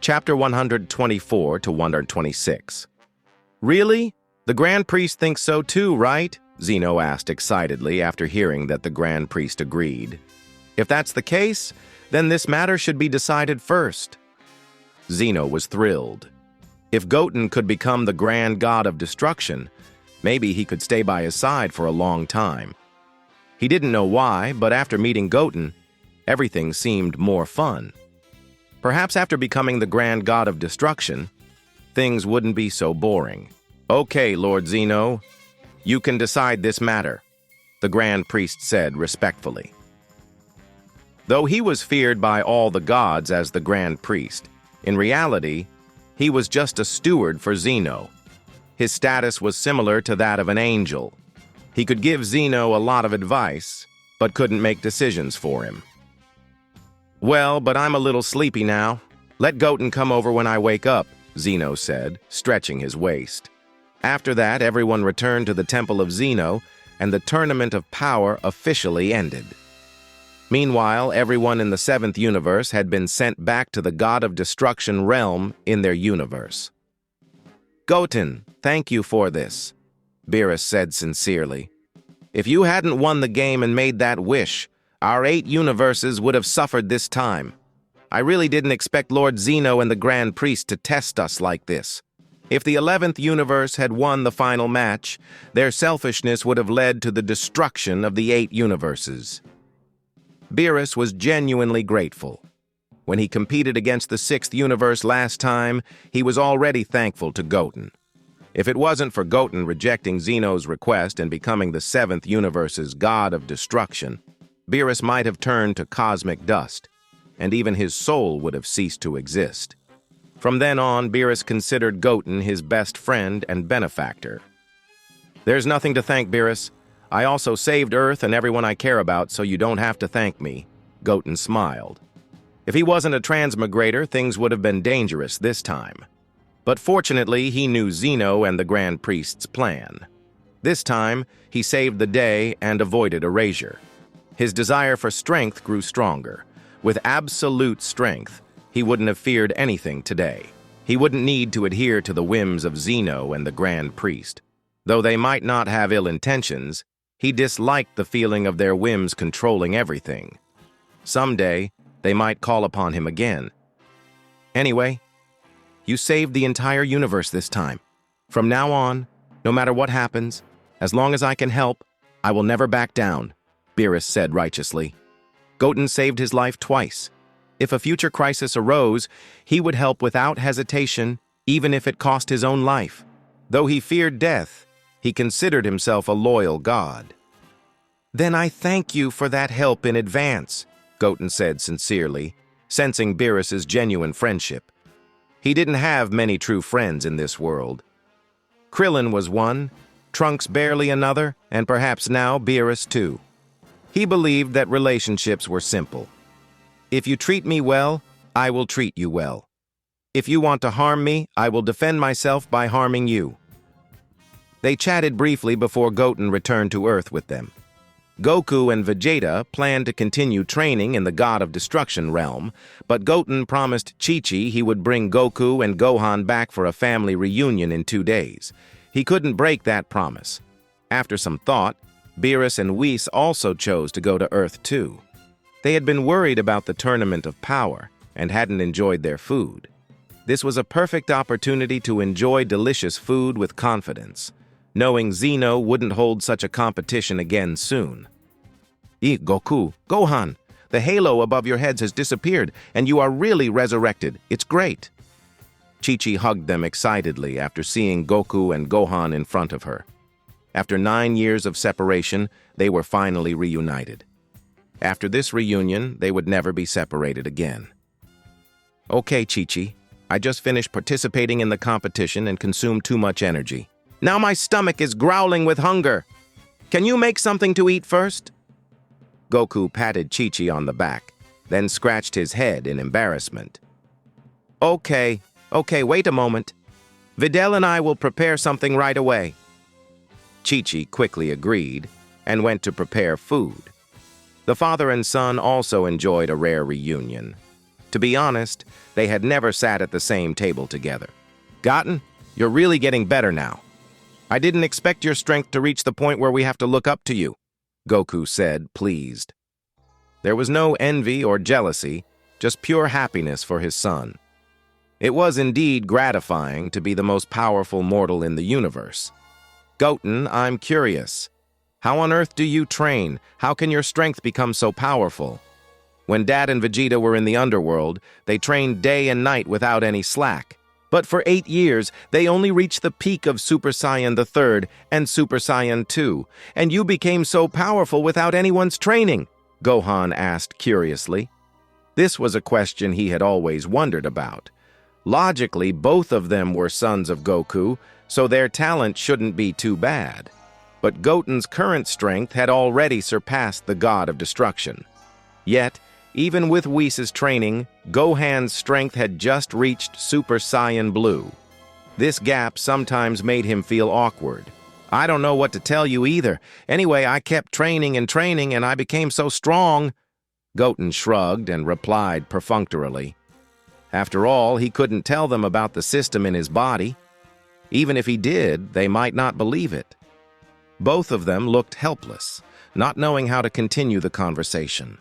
Chapter 124 to 126. Really? The Grand Priest thinks so too, right? Zeno asked excitedly after hearing that the Grand Priest agreed. If that's the case, then this matter should be decided first. Zeno was thrilled. If Goten could become the grand god of destruction, maybe he could stay by his side for a long time. He didn't know why, but after meeting Goten, everything seemed more fun. Perhaps after becoming the grand god of destruction, things wouldn't be so boring. Okay, Lord Zeno, you can decide this matter, the Grand Priest said respectfully. Though he was feared by all the gods as the Grand Priest, in reality, he was just a steward for Zeno. His status was similar to that of an angel. He could give Zeno a lot of advice, but couldn't make decisions for him. Well, but I'm a little sleepy now. Let Goten come over when I wake up, Zeno said, stretching his waist. After that, everyone returned to the Temple of Zeno, and the Tournament of Power officially ended. Meanwhile, everyone in the seventh universe had been sent back to the God of Destruction realm in their universe. Goten, thank you for this, Beerus said sincerely. If you hadn't won the game and made that wish, our 8 universes would have suffered this time. I really didn't expect Lord Zeno and the Grand Priest to test us like this. If the 11th universe had won the final match, their selfishness would have led to the destruction of the 8 universes. Beerus was genuinely grateful. When he competed against the 6th universe last time, he was already thankful to Goten. If it wasn't for Goten rejecting Zeno's request and becoming the 7th universe's god of destruction, Beerus might have turned to cosmic dust, and even his soul would have ceased to exist. From then on, Beerus considered Goten his best friend and benefactor. There's nothing to thank, Beerus. I also saved Earth and everyone I care about, so you don't have to thank me, Goten smiled. If he wasn't a transmigrator, things would have been dangerous this time. But fortunately, he knew Zeno and the Grand Priest's plan. This time, he saved the day and avoided erasure. His desire for strength grew stronger. With absolute strength, he wouldn't have feared anything today. He wouldn't need to adhere to the whims of Zeno and the Grand Priest. Though they might not have ill intentions, he disliked the feeling of their whims controlling everything. Someday, they might call upon him again. Anyway, you saved the entire universe this time. From now on, no matter what happens, as long as I can help, I will never back down, Beerus said righteously. Goten saved his life twice. If a future crisis arose, he would help without hesitation, even if it cost his own life. Though he feared death, he considered himself a loyal god. Then I thank you for that help in advance, Goten said sincerely, sensing Beerus's genuine friendship. He didn't have many true friends in this world. Krillin was one, Trunks barely another, and perhaps now Beerus too. He believed that relationships were simple. If you treat me well, I will treat you well. If you want to harm me, I will defend myself by harming you. They chatted briefly before Goten returned to Earth with them. Goku and Vegeta planned to continue training in the God of Destruction realm, but Goten promised Chi-Chi he would bring Goku and Gohan back for a family reunion in 2 days. He couldn't break that promise. After some thought, Beerus and Whis also chose to go to Earth too. They had been worried about the Tournament of Power and hadn't enjoyed their food. This was a perfect opportunity to enjoy delicious food with confidence, knowing Zeno wouldn't hold such a competition again soon. Goku, Gohan, the halo above your heads has disappeared, and you are really resurrected. It's great. Chi-Chi hugged them excitedly after seeing Goku and Gohan in front of her. After 9 years of separation, they were finally reunited. After this reunion, they would never be separated again. Okay, Chi-Chi, I just finished participating in the competition and consumed too much energy. Now my stomach is growling with hunger. Can you make something to eat first? Goku patted Chi-Chi on the back, then scratched his head in embarrassment. Okay, wait a moment. Videl and I will prepare something right away. Chi-Chi quickly agreed and went to prepare food. The father and son also enjoyed a rare reunion. To be honest, they had never sat at the same table together. Goten, you're really getting better now. I didn't expect your strength to reach the point where we have to look up to you, Goku said, pleased. There was no envy or jealousy, just pure happiness for his son. It was indeed gratifying to be the most powerful mortal in the universe. Goten, I'm curious. How on earth do you train? How can your strength become so powerful? When Dad and Vegeta were in the underworld, they trained day and night without any slack. But for 8 years, they only reached the peak of Super Saiyan III and Super Saiyan II, and you became so powerful without anyone's training, Gohan asked curiously. This was a question he had always wondered about. Logically, both of them were sons of Goku, so their talent shouldn't be too bad. But Goten's current strength had already surpassed the God of Destruction. Yet, even with Whis' training, Gohan's strength had just reached Super Saiyan Blue. This gap sometimes made him feel awkward. I don't know what to tell you either. Anyway, I kept training and I became so strong. Goten shrugged and replied perfunctorily. After all, he couldn't tell them about the system in his body. Even if he did, they might not believe it. Both of them looked helpless, not knowing how to continue the conversation.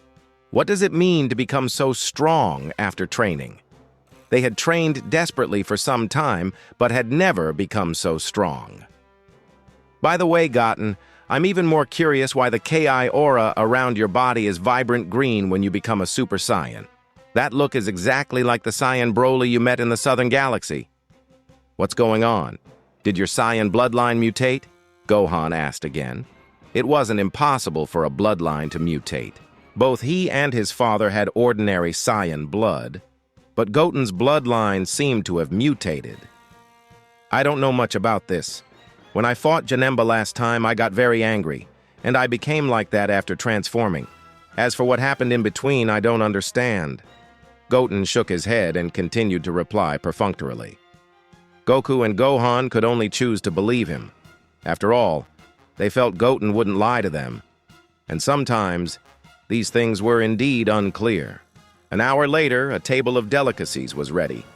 What does it mean to become so strong after training? They had trained desperately for some time, but had never become so strong. By the way, Goten, I'm even more curious why the Ki aura around your body is vibrant green when you become a Super Saiyan. That look is exactly like the Saiyan Broly you met in the Southern Galaxy. What's going on? Did your Saiyan bloodline mutate? Gohan asked again. It wasn't impossible for a bloodline to mutate. Both he and his father had ordinary Saiyan blood, but Goten's bloodline seemed to have mutated. I don't know much about this. When I fought Janemba last time, I got very angry, and I became like that after transforming. As for what happened in between, I don't understand. Goten shook his head and continued to reply perfunctorily. Goku and Gohan could only choose to believe him. After all, they felt Goten wouldn't lie to them. And sometimes, these things were indeed unclear. An hour later, a table of delicacies was ready.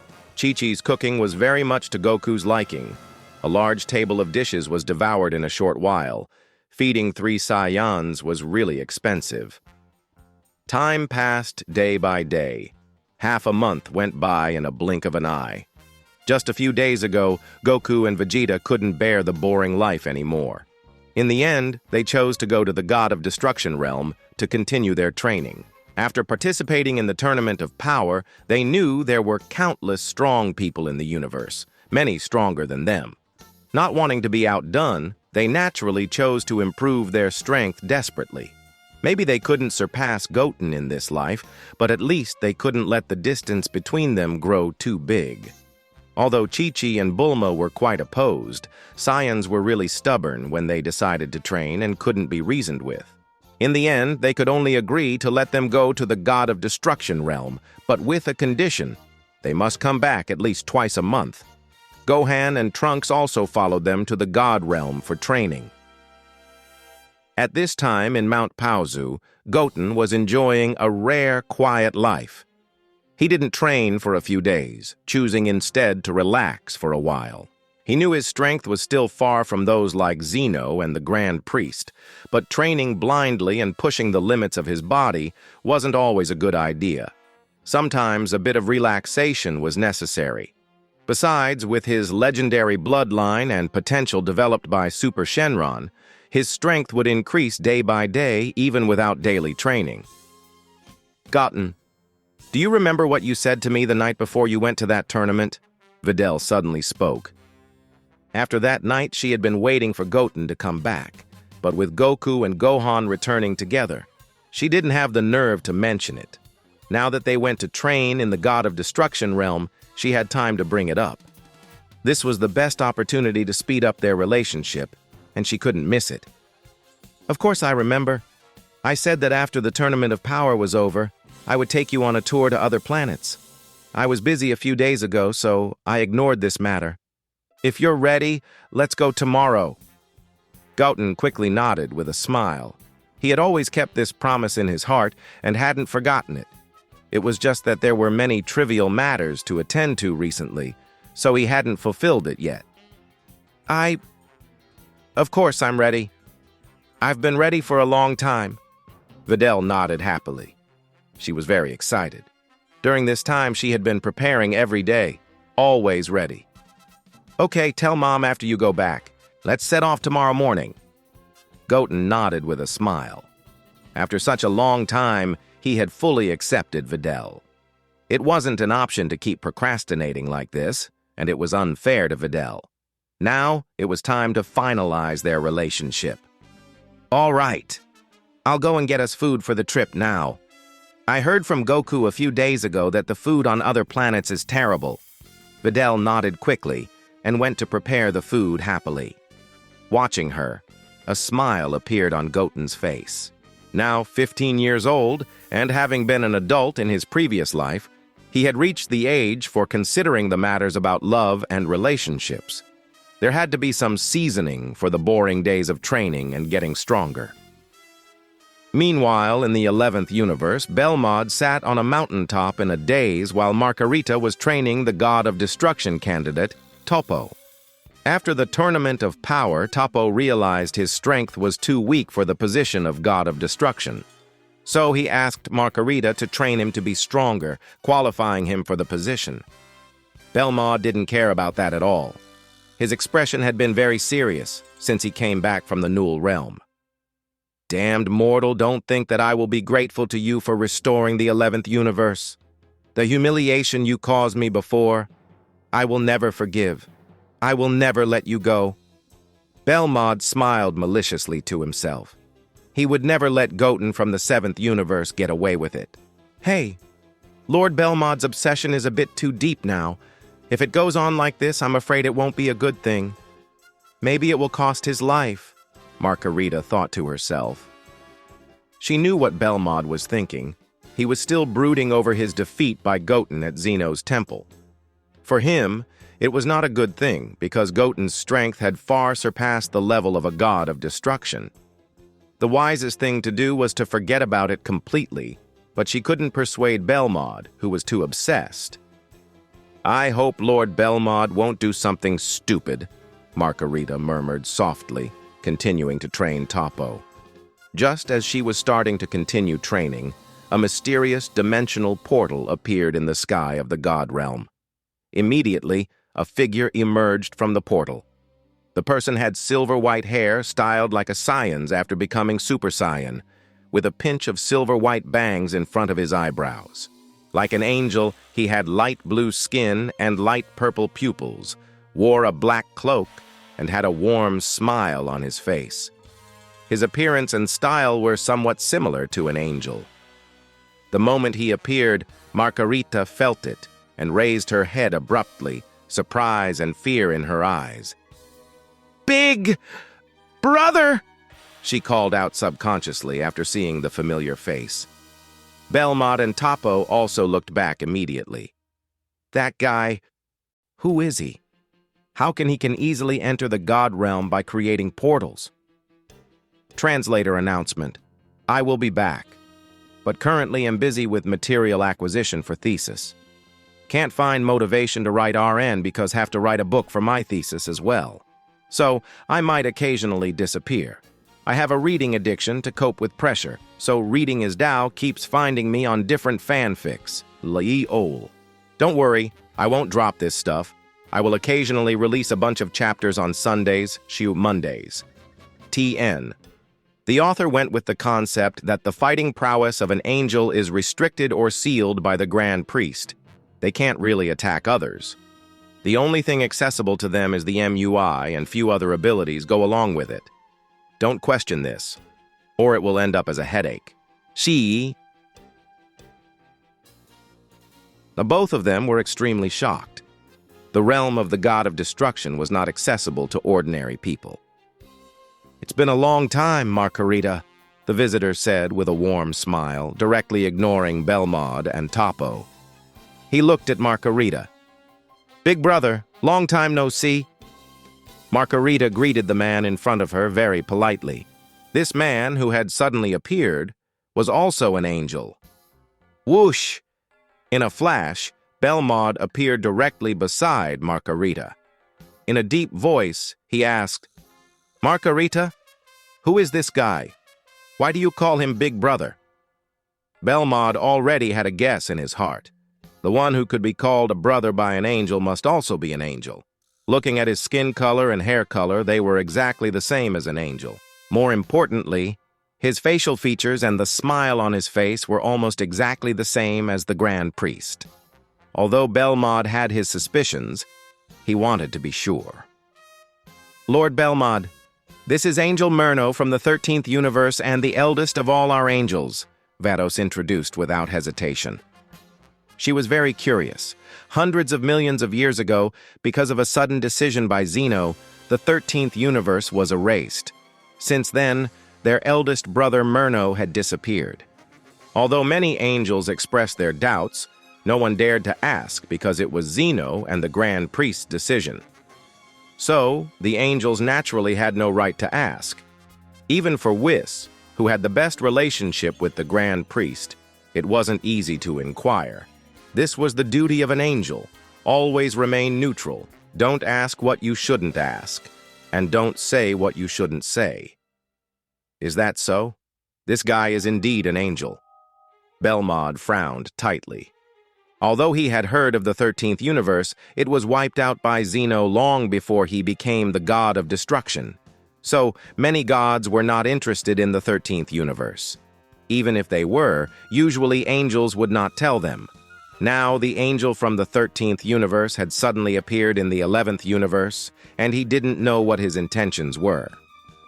Chi-Chi's cooking was very much to Goku's liking. A large table of dishes was devoured in a short while. Feeding 3 Saiyans was really expensive. Time passed day by day. Half a month went by in a blink of an eye. Just a few days ago, Goku and Vegeta couldn't bear the boring life anymore. In the end, they chose to go to the God of Destruction realm to continue their training. After participating in the Tournament of Power, they knew there were countless strong people in the universe, many stronger than them. Not wanting to be outdone, they naturally chose to improve their strength desperately. Maybe they couldn't surpass Goten in this life, but at least they couldn't let the distance between them grow too big. Although Chi-Chi and Bulma were quite opposed, Saiyans were really stubborn when they decided to train and couldn't be reasoned with. In the end, they could only agree to let them go to the God of Destruction realm, but with a condition. They must come back at least twice a month. Gohan and Trunks also followed them to the God realm for training. At this time in Mount Paozu, Goten was enjoying a rare, quiet life. He didn't train for a few days, choosing instead to relax for a while. He knew his strength was still far from those like Zeno and the Grand Priest, but training blindly and pushing the limits of his body wasn't always a good idea. Sometimes a bit of relaxation was necessary. Besides, with his legendary bloodline and potential developed by Super Shenron, his strength would increase day by day even without daily training. Goten, do you remember what you said to me the night before you went to that tournament? Videl suddenly spoke. After that night, she had been waiting for Goten to come back, but with Goku and Gohan returning together, she didn't have the nerve to mention it. Now that they went to train in the God of Destruction realm, she had time to bring it up. This was the best opportunity to speed up their relationship, and she couldn't miss it. Of course I remember. I said that after the Tournament of Power was over, I would take you on a tour to other planets. I was busy a few days ago, so I ignored this matter. If you're ready, let's go tomorrow. Goten quickly nodded with a smile. He had always kept this promise in his heart and hadn't forgotten it. It was just that there were many trivial matters to attend to recently, so he hadn't fulfilled it yet. Of course I'm ready. I've been ready for a long time. Videl nodded happily. She was very excited. During this time, she had been preparing every day, always ready. Okay, tell Mom after you go back. Let's set off tomorrow morning. Goten nodded with a smile. After such a long time, he had fully accepted Videl. It wasn't an option to keep procrastinating like this, and it was unfair to Videl. Now, it was time to finalize their relationship. All right. I'll go and get us food for the trip now. I heard from Goku a few days ago that the food on other planets is terrible. Videl nodded quickly and went to prepare the food happily. Watching her, a smile appeared on Goten's face. Now 15 years old, and having been an adult in his previous life, he had reached the age for considering the matters about love and relationships. There had to be some seasoning for the boring days of training and getting stronger. Meanwhile, in the 11th universe, Belmod sat on a mountaintop in a daze while Margarita was training the God of Destruction candidate, Topo. After the Tournament of Power, Topo realized his strength was too weak for the position of God of Destruction. So he asked Margarita to train him to be stronger, qualifying him for the position. Belmod didn't care about that at all. His expression had been very serious since he came back from the Null realm. Damned mortal, don't think that I will be grateful to you for restoring the 11th universe. The humiliation you caused me before, I will never forgive. I will never let you go. Belmod smiled maliciously to himself. He would never let Goten from the 7th universe get away with it. Hey, Lord Belmod's obsession is a bit too deep now. If it goes on like this, I'm afraid it won't be a good thing. Maybe it will cost his life, Margarita thought to herself. She knew what Belmod was thinking. He was still brooding over his defeat by Goten at Zeno's temple. For him, it was not a good thing, because Goten's strength had far surpassed the level of a god of destruction. The wisest thing to do was to forget about it completely, but she couldn't persuade Belmod, who was too obsessed. I hope Lord Belmod won't do something stupid, Margarita murmured softly, continuing to train Topo. Just as she was starting to continue training, a mysterious dimensional portal appeared in the sky of the God realm. Immediately, a figure emerged from the portal. The person had silver-white hair styled like a Saiyan's after becoming Super Saiyan, with a pinch of silver-white bangs in front of his eyebrows. Like an angel, he had light blue skin and light purple pupils, wore a black cloak, and had a warm smile on his face. His appearance and style were somewhat similar to an angel. The moment he appeared, Margarita felt it and raised her head abruptly, surprise and fear in her eyes. Big brother, she called out subconsciously after seeing the familiar face. Belmod and Topo also looked back immediately. That guy, who is he? How can he easily enter the God realm by creating portals? Translator announcement. I will be back, but currently am busy with material acquisition for thesis. Can't find motivation to write RN because have to write a book for my thesis as well. So I might occasionally disappear. I have a reading addiction to cope with pressure, so Reading is Tao keeps finding me on different fanfics. Lol. Don't worry, I won't drop this stuff. I will occasionally release a bunch of chapters on Sundays, Mondays. TN. The author went with the concept that the fighting prowess of an angel is restricted or sealed by the Grand Priest. They can't really attack others. The only thing accessible to them is the MUI, and few other abilities go along with it. Don't question this, or it will end up as a headache. Both of them were extremely shocked. The realm of the God of Destruction was not accessible to ordinary people. It's been a long time, Margarita, the visitor said with a warm smile, directly ignoring Belmod and Topo. He looked at Margarita. Big brother, long time no see. Margarita greeted the man in front of her very politely. This man, who had suddenly appeared, was also an angel. Whoosh! In a flash, Belmod appeared directly beside Margarita. In a deep voice, he asked, "Margarita, who is this guy? Why do you call him Big Brother?" Belmod already had a guess in his heart. The one who could be called a brother by an angel must also be an angel. Looking at his skin color and hair color, they were exactly the same as an angel. More importantly, his facial features and the smile on his face were almost exactly the same as the Grand Priest. Although Belmod had his suspicions, he wanted to be sure. "Lord Belmod, this is Angel Myrno from the 13th universe and the eldest of all our angels," Vados introduced without hesitation. She was very curious. Hundreds of millions of years ago, because of a sudden decision by Zeno, the 13th universe was erased. Since then, their eldest brother Myrno had disappeared. Although many angels expressed their doubts, no one dared to ask because it was Zeno and the Grand Priest's decision. So, the angels naturally had no right to ask. Even for Whis, who had the best relationship with the Grand Priest, it wasn't easy to inquire. This was the duty of an angel. Always remain neutral. Don't ask what you shouldn't ask. And don't say what you shouldn't say. Is that so? This guy is indeed an angel. Belmod frowned tightly. Although he had heard of the 13th universe, it was wiped out by Zeno long before he became the god of destruction. So, many gods were not interested in the 13th universe. Even if they were, usually angels would not tell them. Now, the angel from the 13th universe had suddenly appeared in the 11th universe, and he didn't know what his intentions were.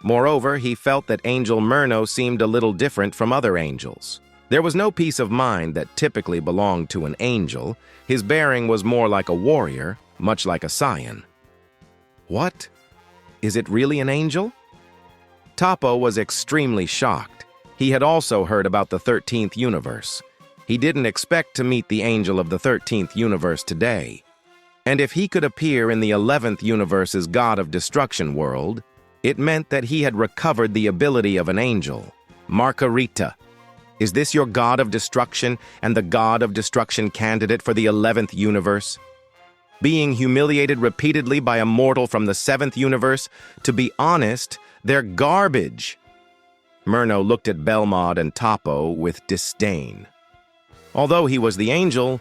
Moreover, he felt that Angel Myrno seemed a little different from other angels. There was no peace of mind that typically belonged to an angel. His bearing was more like a warrior, much like a scion. What? Is it really an angel? Topo was extremely shocked. He had also heard about the 13th universe. He didn't expect to meet the angel of the 13th universe today. And if he could appear in the 11th universe's god of destruction world, it meant that he had recovered the ability of an angel. Margarita, is this your god of destruction and the god of destruction candidate for the 11th universe? Being humiliated repeatedly by a mortal from the 7th universe, to be honest, they're garbage. Myrno looked at Belmod and Topo with disdain. Although he was the angel,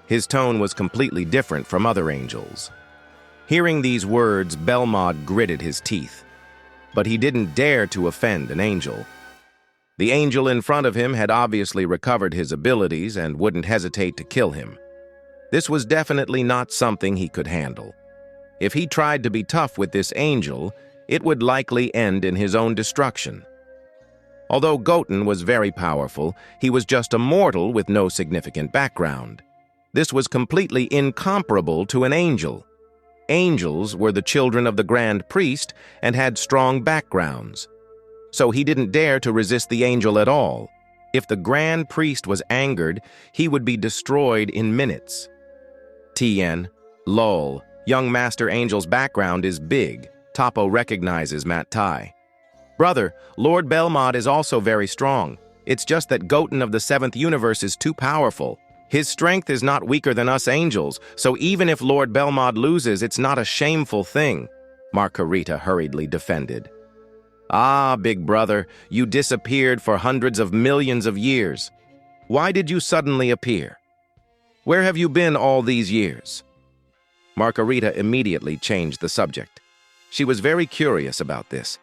his tone was completely different from other angels. Hearing these words, Belmod gritted his teeth. But he didn't dare to offend an angel. The angel in front of him had obviously recovered his abilities and wouldn't hesitate to kill him. This was definitely not something he could handle. If he tried to be tough with this angel, it would likely end in his own destruction. Although Goten was very powerful, he was just a mortal with no significant background. This was completely incomparable to an angel. Angels were the children of the Grand Priest and had strong backgrounds. So he didn't dare to resist the angel at all. If the Grand Priest was angered, he would be destroyed in minutes. Tien, lol, young Master Angel's background is big. Topo recognizes Matt Tai. Brother, Lord Belmod is also very strong. It's just that Goten of the 7th universe is too powerful. His strength is not weaker than us angels, so even if Lord Belmod loses, it's not a shameful thing, Margarita hurriedly defended. Ah, big brother, you disappeared for hundreds of millions of years. Why did you suddenly appear? Where have you been all these years? Margarita immediately changed the subject. She was very curious about this.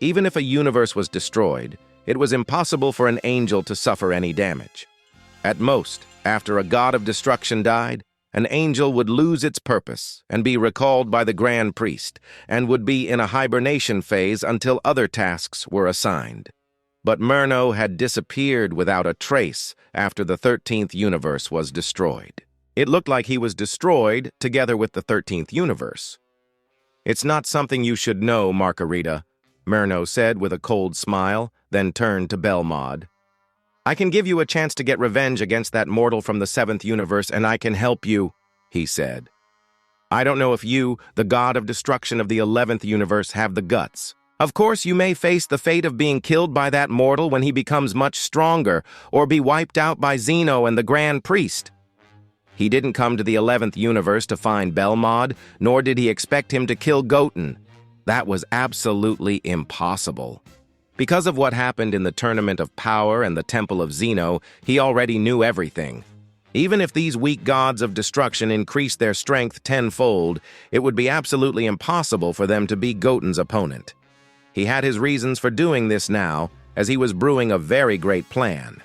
Even if a universe was destroyed, it was impossible for an angel to suffer any damage. At most, after a god of destruction died, an angel would lose its purpose and be recalled by the Grand Priest, and would be in a hibernation phase until other tasks were assigned. But Myrno had disappeared without a trace after the 13th universe was destroyed. It looked like he was destroyed together with the 13th universe. It's not something you should know, Margarita, Myrno said with a cold smile, then turned to Belmod. I can give you a chance to get revenge against that mortal from the 7th universe, and I can help you, he said. I don't know if you, the god of destruction of the 11th universe, have the guts. Of course, you may face the fate of being killed by that mortal when he becomes much stronger, or be wiped out by Zeno and the Grand Priest. He didn't come to the 11th universe to find Belmod, nor did he expect him to kill Goten. That was absolutely impossible. Because of what happened in the Tournament of Power and the Temple of Zeno, he already knew everything. Even if these weak gods of destruction increased their strength tenfold, it would be absolutely impossible for them to be Goten's opponent. He had his reasons for doing this now, as he was brewing a very great plan.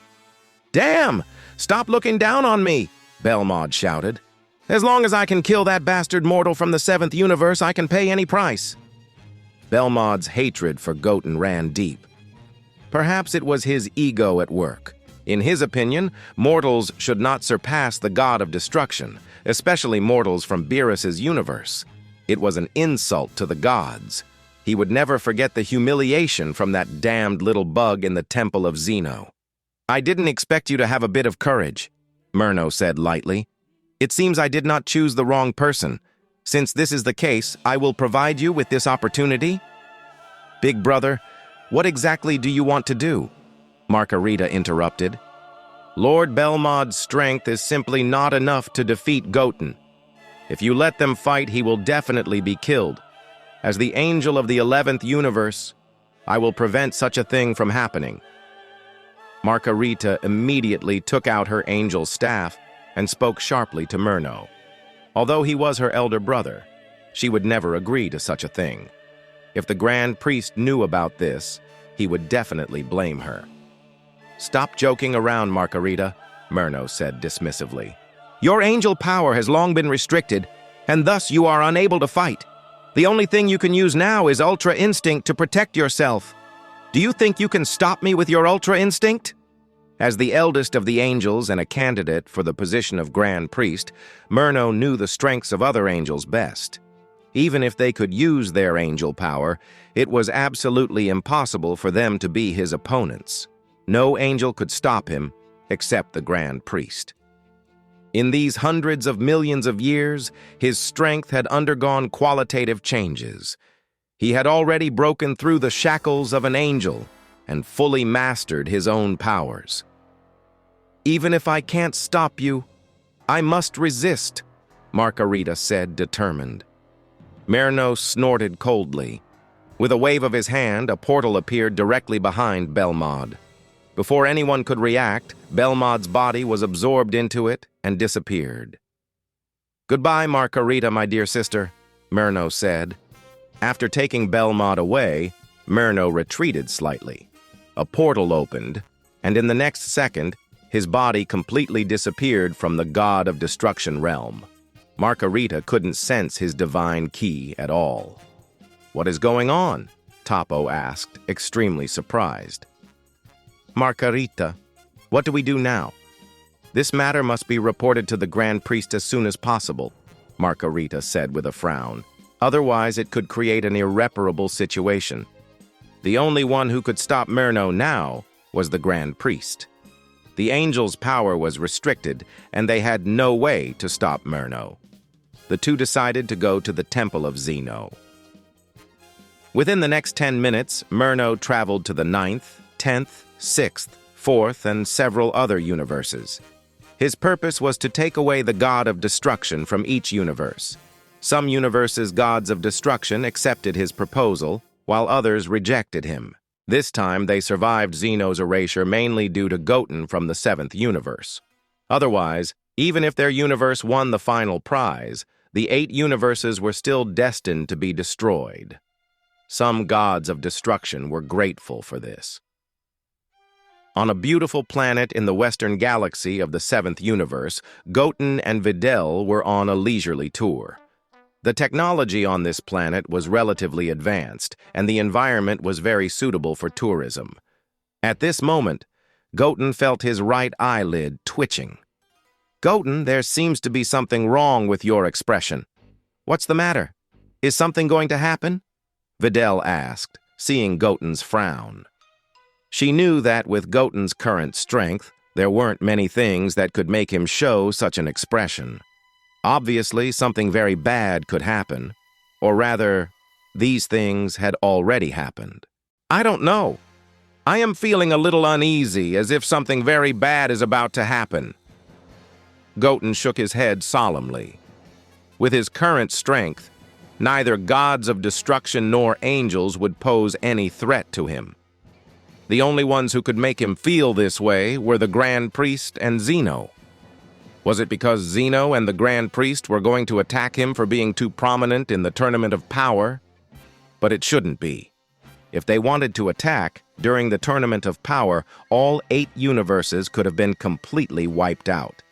"Damn! Stop looking down on me!" Belmod shouted. "As long as I can kill that bastard mortal from the 7th universe, I can pay any price." Belmod's hatred for Goten ran deep. Perhaps it was his ego at work. In his opinion, mortals should not surpass the god of destruction, especially mortals from Beerus's universe. It was an insult to the gods. He would never forget the humiliation from that damned little bug in the Temple of Zeno. "I didn't expect you to have a bit of courage," Murno said lightly. "It seems I did not choose the wrong person. Since this is the case, I will provide you with this opportunity." "Big brother, what exactly do you want to do?" Margarita interrupted. "Lord Belmod's strength is simply not enough to defeat Goten. If you let them fight, he will definitely be killed. As the angel of the 11th universe, I will prevent such a thing from happening." Margarita immediately took out her angel staff and spoke sharply to Murno. Although he was her elder brother, she would never agree to such a thing. If the Grand Priest knew about this, he would definitely blame her. "Stop joking around, Margarita," Murno said dismissively. "Your angel power has long been restricted, and thus you are unable to fight. The only thing you can use now is Ultra Instinct to protect yourself. Do you think you can stop me with your Ultra Instinct?" As the eldest of the angels and a candidate for the position of Grand Priest, Murno knew the strengths of other angels best. Even if they could use their angel power, it was absolutely impossible for them to be his opponents. No angel could stop him, except the Grand Priest. In these hundreds of millions of years, his strength had undergone qualitative changes. He had already broken through the shackles of an angel and fully mastered his own powers. "Even if I can't stop you, I must resist," Margarita said, determined. Murno snorted coldly. With a wave of his hand, a portal appeared directly behind Belmod. Before anyone could react, Belmod's body was absorbed into it and disappeared. "Goodbye, Margarita, my dear sister," Murno said. After taking Belmod away, Murno retreated slightly. A portal opened, and in the next second, his body completely disappeared from the God of Destruction realm. Margarita couldn't sense his divine ki at all. "What is going on?" Topo asked, extremely surprised. "Margarita, what do we do now?" "This matter must be reported to the Grand Priest as soon as possible," Margarita said with a frown. "Otherwise, it could create an irreparable situation. The only one who could stop Murno now was the Grand Priest. The angel's power was restricted, and they had no way to stop Murno. The two decided to go to the Temple of Zeno. Within the next 10 minutes, Murno traveled to the 9th, 10th, 6th, 4th, and several other universes. His purpose was to take away the god of destruction from each universe. Some universes' gods of destruction accepted his proposal, while others rejected him. This time, they survived Zeno's erasure mainly due to Goten from the 7th universe. Otherwise, even if their universe won the final prize, the 8 universes were still destined to be destroyed. Some gods of destruction were grateful for this. On a beautiful planet in the western galaxy of the 7th universe, Goten and Videl were on a leisurely tour. The technology on this planet was relatively advanced, and the environment was very suitable for tourism. At this moment, Goten felt his right eyelid twitching. "Goten, there seems to be something wrong with your expression. What's the matter? Is something going to happen?" Videl asked, seeing Goten's frown. She knew that with Goten's current strength, there weren't many things that could make him show such an expression. Obviously, something very bad could happen. Or rather, these things had already happened. "I don't know. I am feeling a little uneasy, as if something very bad is about to happen." Goten shook his head solemnly. With his current strength, neither gods of destruction nor angels would pose any threat to him. The only ones who could make him feel this way were the Grand Priest and Zeno. Was it because Zeno and the Grand Priest were going to attack him for being too prominent in the Tournament of Power? But it shouldn't be. If they wanted to attack, during the Tournament of Power, all 8 universes could have been completely wiped out.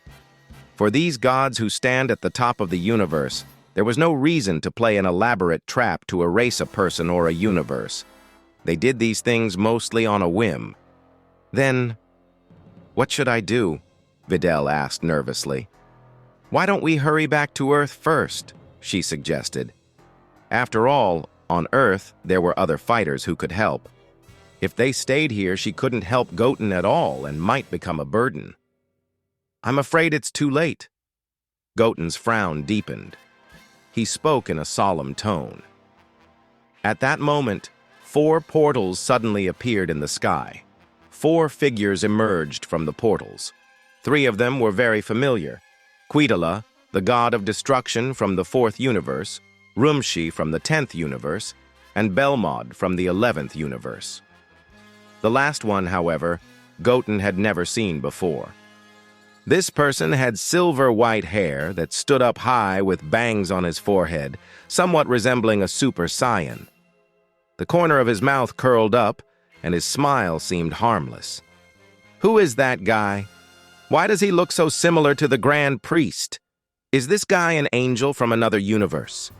For these gods who stand at the top of the universe, there was no reason to play an elaborate trap to erase a person or a universe. They did these things mostly on a whim. Then, what should I do? Videl asked nervously. Why don't we hurry back to Earth first? She suggested. After all, on Earth, there were other fighters who could help. If they stayed here, she couldn't help Goten at all and might become a burden. I'm afraid it's too late. Goten's frown deepened. He spoke in a solemn tone. At that moment, 4 portals suddenly appeared in the sky. 4 figures emerged from the portals. 3 of them were very familiar. Quidala, the god of destruction from the 4th universe, Rumshi from the 10th universe, and Belmod from the 11th universe. The last one, however, Goten had never seen before. This person had silver-white hair that stood up high with bangs on his forehead, somewhat resembling a Super Saiyan. The corner of his mouth curled up, and his smile seemed harmless. Who is that guy? Why does he look so similar to the Grand Priest? Is this guy an angel from another universe?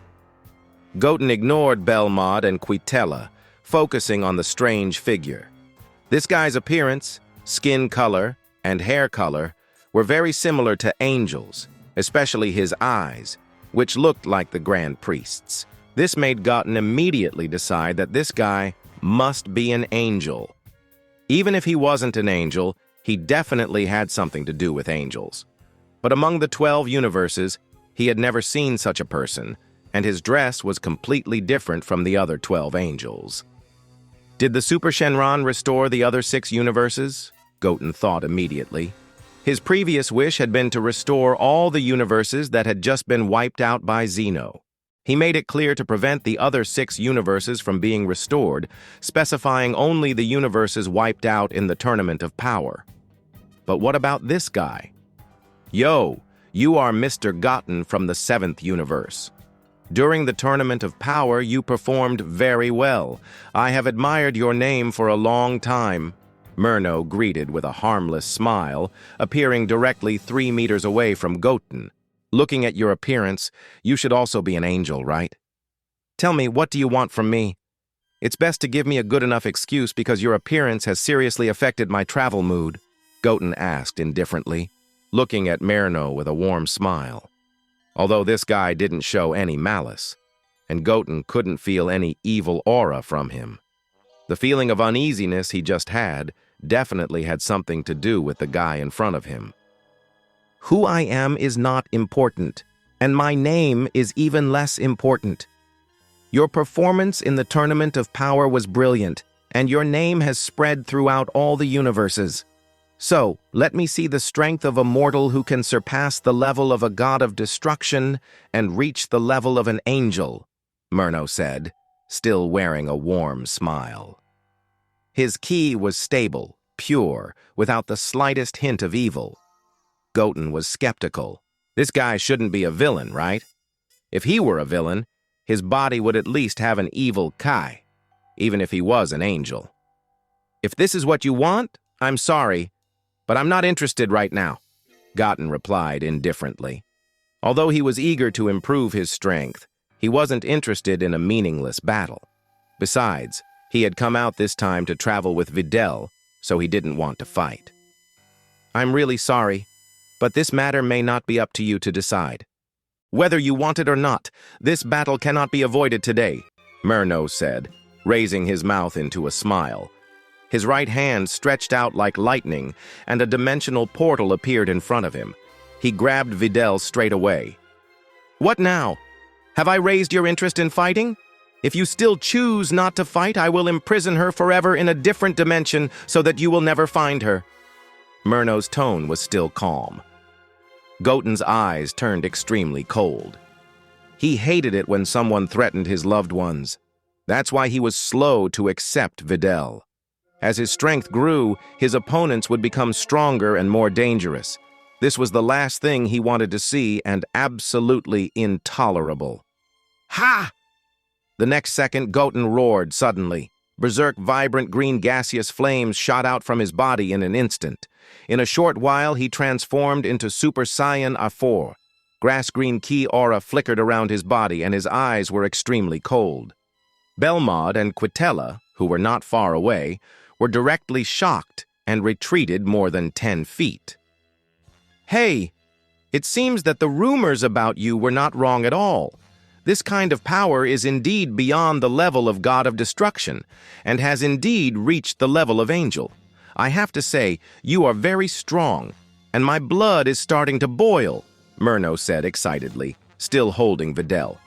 Goten ignored Belmod and Quitella, focusing on the strange figure. This guy's appearance, skin color, and hair color were very similar to angels, especially his eyes, which looked like the Grand Priest's. This made Goten immediately decide that this guy must be an angel. Even if he wasn't an angel, he definitely had something to do with angels. But among the 12 universes, he had never seen such a person, and his dress was completely different from the other 12 angels. Did the Super Shenron restore the other 6 universes? Goten thought immediately. His previous wish had been to restore all the universes that had just been wiped out by Zeno. He made it clear to prevent the other 6 universes from being restored, specifying only the universes wiped out in the Tournament of Power. But what about this guy? Yo, you are Mr. Goten from the 7th universe. During the Tournament of Power, you performed very well. I have admired your name for a long time. Murno greeted with a harmless smile, appearing directly 3 meters away from Goten. Looking at your appearance, you should also be an angel, right? Tell me, what do you want from me? It's best to give me a good enough excuse because your appearance has seriously affected my travel mood, Goten asked indifferently, looking at Murno with a warm smile. Although this guy didn't show any malice, and Goten couldn't feel any evil aura from him. The feeling of uneasiness he just had definitely had something to do with the guy in front of him. Who I am is not important, and my name is even less important. Your performance in the Tournament of Power was brilliant, and your name has spread throughout all the universes. So, let me see the strength of a mortal who can surpass the level of a god of destruction and reach the level of an angel, Murno said, still wearing a warm smile. His ki was stable, pure, without the slightest hint of evil. Goten was skeptical. This guy shouldn't be a villain, right? If he were a villain, his body would at least have an evil kai, even if he was an angel. If this is what you want, I'm sorry, but I'm not interested right now, Goten replied indifferently. Although he was eager to improve his strength, he wasn't interested in a meaningless battle. Besides, he had come out this time to travel with Videl, so he didn't want to fight. I'm really sorry, but this matter may not be up to you to decide. Whether you want it or not, this battle cannot be avoided today, Murno said, raising his mouth into a smile. His right hand stretched out like lightning, and a dimensional portal appeared in front of him. He grabbed Videl straight away. What now? Have I raised your interest in fighting? If you still choose not to fight, I will imprison her forever in a different dimension so that you will never find her. Murno's tone was still calm. Goten's eyes turned extremely cold. He hated it when someone threatened his loved ones. That's why he was slow to accept Videl. As his strength grew, his opponents would become stronger and more dangerous. This was the last thing he wanted to see and absolutely intolerable. Ha! The next second, Goten roared suddenly. Berserk vibrant green gaseous flames shot out from his body in an instant. In a short while, he transformed into Super Saiyan A4. Grass-green ki aura flickered around his body and his eyes were extremely cold. Belmod and Quitella, who were not far away, were directly shocked and retreated more than 10 feet. Hey, it seems that the rumors about you were not wrong at all. This kind of power is indeed beyond the level of God of Destruction, and has indeed reached the level of Angel. I have to say, you are very strong, and my blood is starting to boil, Murno said excitedly, still holding Videl.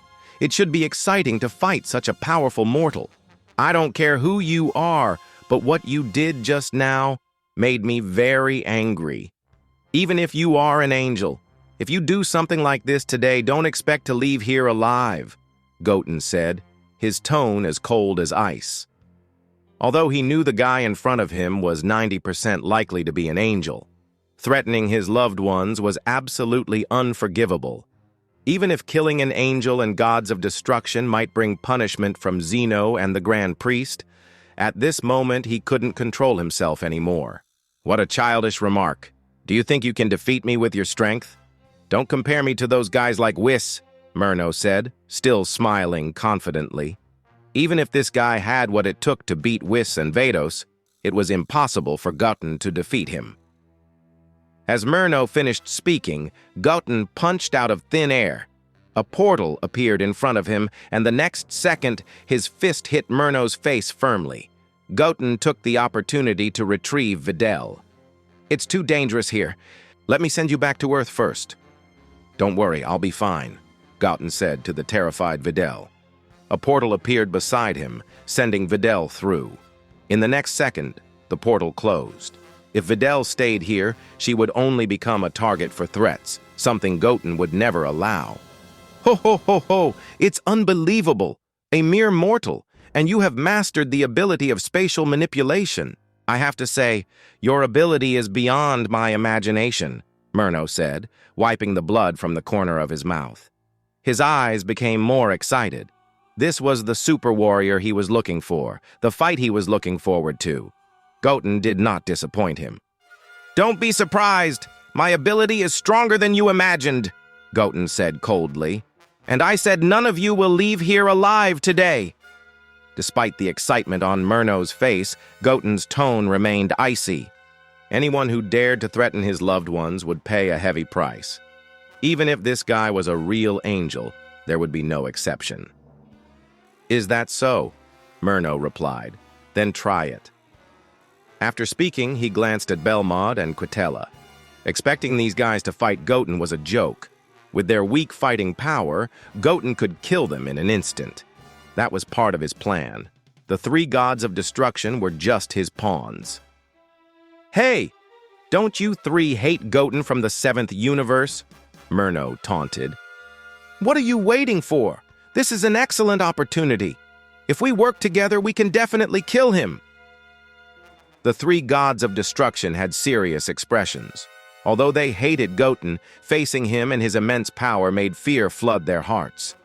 It should be exciting to fight such a powerful mortal. I don't care who you are, but what you did just now made me very angry. Even if you are an angel, if you do something like this today, don't expect to leave here alive, Goten said, his tone as cold as ice. Although he knew the guy in front of him was 90% likely to be an angel, threatening his loved ones was absolutely unforgivable. Even if killing an angel and gods of destruction might bring punishment from Zeno and the Grand Priest, at this moment he couldn't control himself anymore. What a childish remark. Do you think you can defeat me with your strength? Don't compare me to those guys like Whis, Murno said, still smiling confidently. Even if this guy had what it took to beat Whis and Vados, it was impossible for Goten to defeat him. As Murno finished speaking, Goten punched out of thin air. A portal appeared in front of him, and the next second, his fist hit Murno's face firmly. Goten took the opportunity to retrieve Videl. It's too dangerous here. Let me send you back to Earth first. Don't worry, I'll be fine, Goten said to the terrified Videl. A portal appeared beside him, sending Videl through. In the next second, the portal closed. If Videl stayed here, she would only become a target for threats, something Goten would never allow. Ho ho ho ho! It's unbelievable! A mere mortal, and you have mastered the ability of spatial manipulation. I have to say, your ability is beyond my imagination, Murno said, wiping the blood from the corner of his mouth. His eyes became more excited. This was the super warrior he was looking for, the fight he was looking forward to. Goten did not disappoint him. Don't be surprised. My ability is stronger than you imagined, Goten said coldly. And I said none of you will leave here alive today. Despite the excitement on Murno's face, Goten's tone remained icy. Anyone who dared to threaten his loved ones would pay a heavy price. Even if this guy was a real angel, there would be no exception. Is that so? Murno replied. Then try it. After speaking, he glanced at Belmod and Quitella. Expecting these guys to fight Goten was a joke. With their weak fighting power, Goten could kill them in an instant. That was part of his plan. The three gods of destruction were just his pawns. Hey! Don't you three hate Goten from the 7th universe? Murno taunted. What are you waiting for? This is an excellent opportunity. If we work together, we can definitely kill him. The three gods of destruction had serious expressions. Although they hated Goten, facing him and his immense power made fear flood their hearts.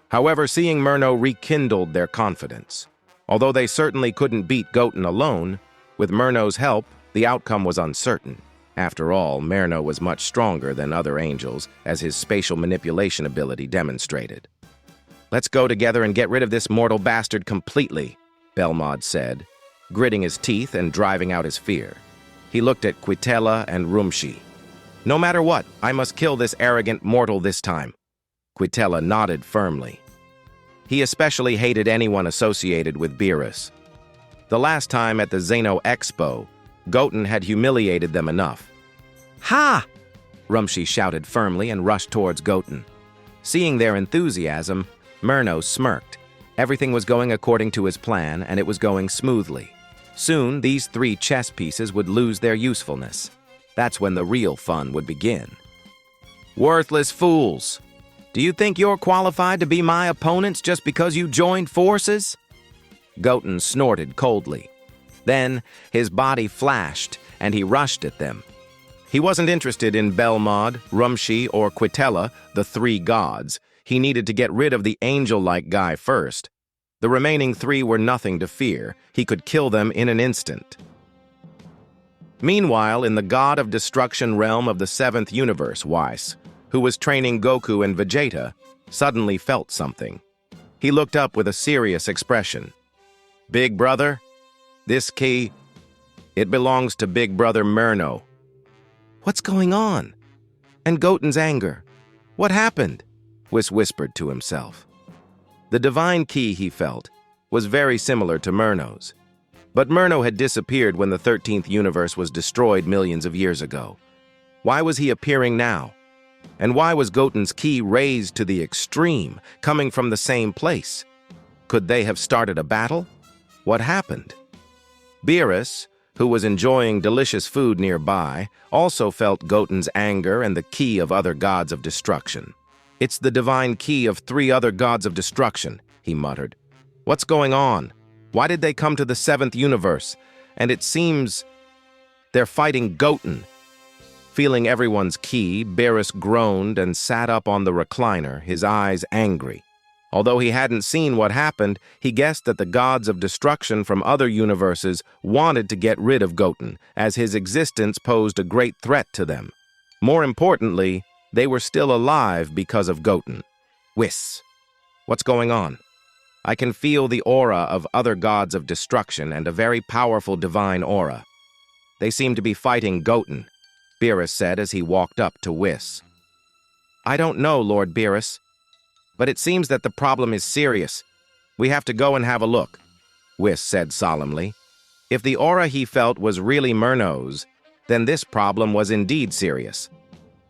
However, seeing Murno rekindled their confidence. Although they certainly couldn't beat Goten alone, with Murno's help, the outcome was uncertain. After all, Murno was much stronger than other angels, as his spatial manipulation ability demonstrated. Let's go together and get rid of this mortal bastard completely, Belmod said, gritting his teeth and driving out his fear. He looked at Quitella and Rumshi. No matter what, I must kill this arrogant mortal this time. Quitella nodded firmly. He especially hated anyone associated with Beerus. The last time at the Zeno Expo, Goten had humiliated them enough. Ha! Rumshi shouted firmly and rushed towards Goten. Seeing their enthusiasm, Murno smirked. Everything was going according to his plan, and it was going smoothly. Soon, these three chess pieces would lose their usefulness. That's when the real fun would begin. Worthless fools! Do you think you're qualified to be my opponents just because you joined forces?" Goten snorted coldly. Then his body flashed, and he rushed at them. He wasn't interested in Belmod, Rumshi, or Quitella, the three gods. He needed to get rid of the angel-like guy first. The remaining three were nothing to fear. He could kill them in an instant. Meanwhile, in the god of destruction realm of the seventh universe, Weiss, who was training Goku and Vegeta, suddenly felt something. He looked up with a serious expression. "Big brother, this key, it belongs to Big Brother Murno." "What's going on?" And Goten's anger. "What happened?" Whis whispered to himself. The divine key, he felt, was very similar to Murno's. But Murno had disappeared when the 13th universe was destroyed millions of years ago. Why was he appearing now? And why was Goten's key raised to the extreme, coming from the same place? Could they have started a battle? What happened? Beerus, who was enjoying delicious food nearby, also felt Goten's anger and the key of other gods of destruction. "It's the divine key of three other gods of destruction," he muttered. "What's going on? Why did they come to the seventh universe? And it seems they're fighting Goten." Feeling everyone's key, Beerus groaned and sat up on the recliner, his eyes angry. Although he hadn't seen what happened, he guessed that the gods of destruction from other universes wanted to get rid of Goten, as his existence posed a great threat to them. More importantly, they were still alive because of Goten. Whis. What's going on? I can feel the aura of other gods of destruction and a very powerful divine aura. They seem to be fighting Goten, Beerus said as he walked up to Whis. "I don't know, Lord Beerus, but it seems that the problem is serious. We have to go and have a look," Whis said solemnly. If the aura he felt was really Murno's, then this problem was indeed serious.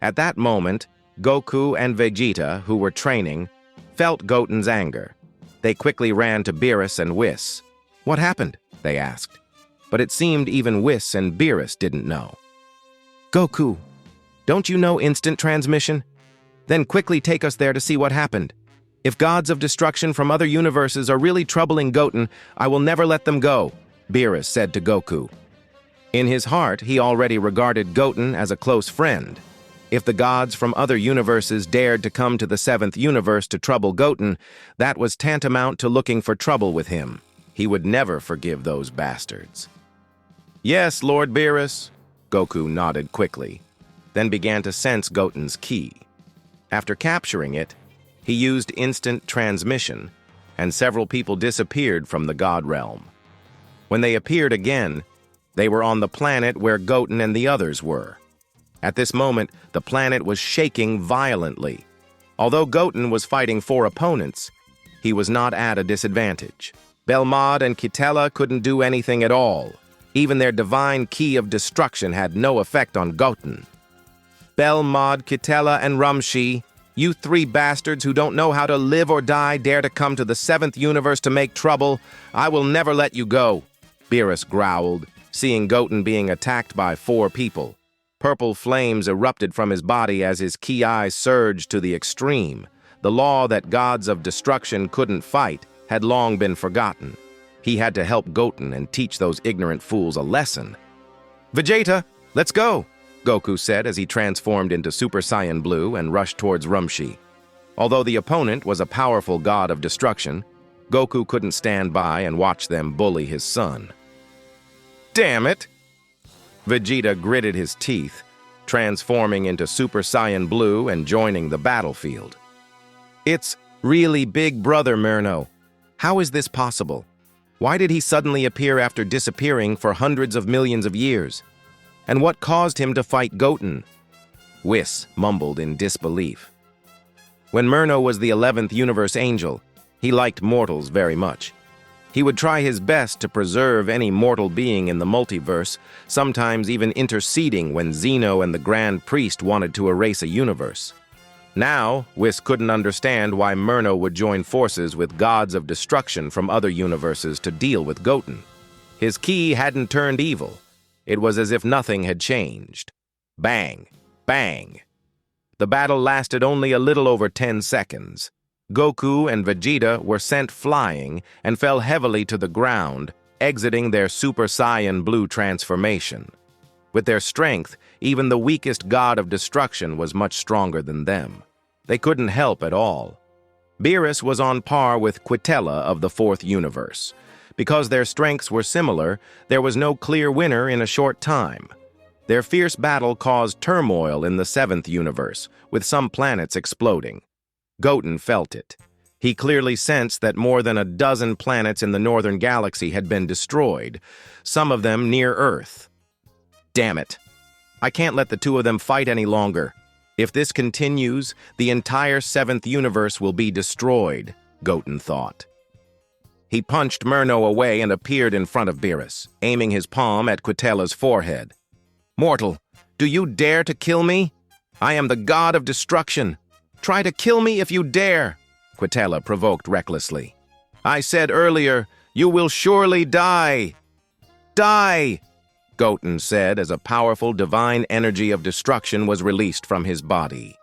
At that moment, Goku and Vegeta, who were training, felt Goten's anger. They quickly ran to Beerus and Whis. "What happened?" they asked. But it seemed even Whis and Beerus didn't know. "Goku, don't you know instant transmission? Then quickly take us there to see what happened. If gods of destruction from other universes are really troubling Goten, I will never let them go," Beerus said to Goku. In his heart, he already regarded Goten as a close friend. If the gods from other universes dared to come to the seventh universe to trouble Goten, that was tantamount to looking for trouble with him. He would never forgive those bastards. "Yes, Lord Beerus," Goku nodded quickly, then began to sense Goten's key. After capturing it, he used instant transmission, and several people disappeared from the god realm. When they appeared again, they were on the planet where Goten and the others were. At this moment, the planet was shaking violently. Although Goten was fighting 4 opponents, he was not at a disadvantage. Belmod and Quitella couldn't do anything at all. Even their divine key of destruction had no effect on Goten. "Belmod, Quitella, and Rumshi, you 3 bastards who don't know how to live or die dare to come to the 7th universe to make trouble. I will never let you go," Beerus growled, seeing Goten being attacked by 4 people. Purple flames erupted from his body as his key eyes surged to the extreme. The law that gods of destruction couldn't fight had long been forgotten. He had to help Goten and teach those ignorant fools a lesson. "Vegeta, let's go," Goku said as he transformed into Super Saiyan Blue and rushed towards Rumshi. Although the opponent was a powerful god of destruction, Goku couldn't stand by and watch them bully his son. "Damn it!" Vegeta gritted his teeth, transforming into Super Saiyan Blue and joining the battlefield. "It's really Big Brother Murno. How is this possible? Why did he suddenly appear after disappearing for hundreds of millions of years? And what caused him to fight Goten?" Whis mumbled in disbelief. When Murno was the 11th universe angel, he liked mortals very much. He would try his best to preserve any mortal being in the multiverse, sometimes even interceding when Zeno and the Grand Priest wanted to erase a universe. Now, Whis couldn't understand why Murno would join forces with gods of destruction from other universes to deal with Goten. His key hadn't turned evil. It was as if nothing had changed. Bang! Bang! The battle lasted only a little over 10 seconds. Goku and Vegeta were sent flying and fell heavily to the ground, exiting their Super Saiyan Blue transformation. With their strength, even the weakest god of destruction was much stronger than them. They couldn't help at all. Beerus was on par with Quitella of the Fourth Universe. Because their strengths were similar, there was no clear winner in a short time. Their fierce battle caused turmoil in the Seventh Universe, with some planets exploding. Goten felt it. He clearly sensed that more than a dozen planets in the Northern Galaxy had been destroyed, some of them near Earth. Damn it. I can't let the two of them fight any longer. If this continues, the entire Seventh Universe will be destroyed, Goten thought. He punched Murno away and appeared in front of Beerus, aiming his palm at Quitella's forehead. Mortal, do you dare to kill me? I am the god of destruction. Try to kill me if you dare, Quitella provoked recklessly. I said earlier, you will surely die. Die, Goten said as a powerful divine energy of destruction was released from his body.